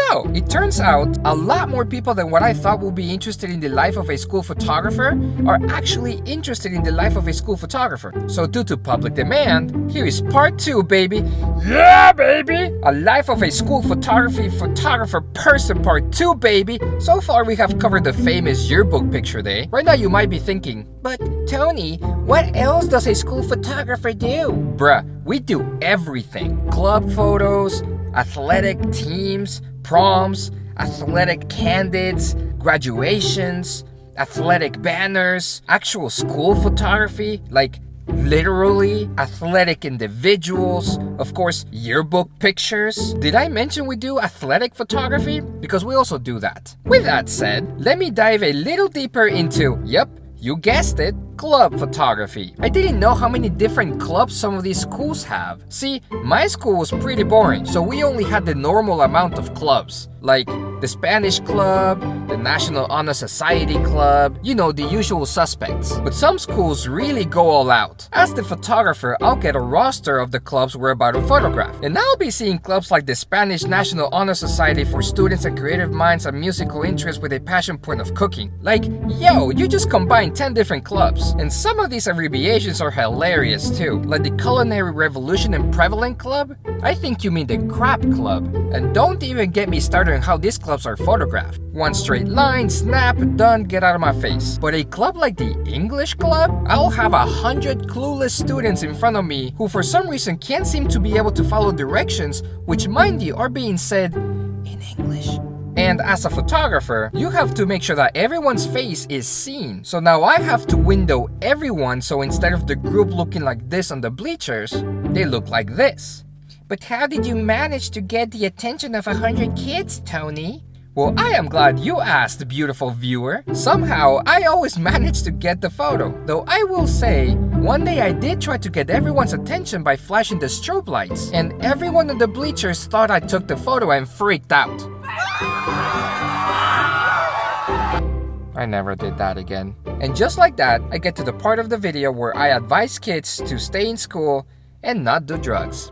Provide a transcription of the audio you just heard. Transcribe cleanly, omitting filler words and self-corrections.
no, it turns out a lot more people than what I thought would be interested in the life of a school photographer are actually interested in the life of a school photographer. So due to public demand, here is part 2, baby. Yeah, baby! A life of a school photographer person part 2, baby. So far we have covered the famous yearbook picture day. Right now you might be thinking, but Tony, what else does a school photographer do? Bruh, we do everything. Club photos, athletic teams, proms, athletic candidates, graduations, athletic banners, actual school photography, like literally athletic individuals, of course, yearbook pictures. Did I mention we do athletic photography? Because we also do that. With that said, let me dive a little deeper into, yep, you guessed it, club photography. I didn't know how many different clubs some of these schools have. See, my school was pretty boring, so we only had the normal amount of clubs, like the Spanish Club, the National Honor Society Club, you know, the usual suspects. But some schools really go all out. As the photographer, I'll get a roster of the clubs we're about to photograph. And I'll be seeing clubs like the Spanish National Honor Society for students and creative minds and musical interests with a passion point of cooking. Like, yo, you just combined 10 different clubs. And some of these abbreviations are hilarious too, like the Culinary Revolution and Prevalent Club. I think you mean the Crap Club. And don't even get me started on how these clubs are photographed. One straight line, snap, done, get out of my face. But a club like the English Club, I'll have 100 clueless students in front of me who for some reason can't seem to be able to follow directions, which mind you are being said in English. And as a photographer, you have to make sure that everyone's face is seen. So now I have to window everyone, so instead of the group looking like this on the bleachers, they look like this. But how did you manage to get the attention of 100 kids, Tony? Well, I am glad you asked, beautiful viewer. Somehow, I always manage to get the photo. Though I will say, one day I did try to get everyone's attention by flashing the strobe lights, and everyone on the bleachers thought I took the photo and freaked out. I never did that again. And just like that, I get to the part of the video where I advise kids to stay in school and not do drugs.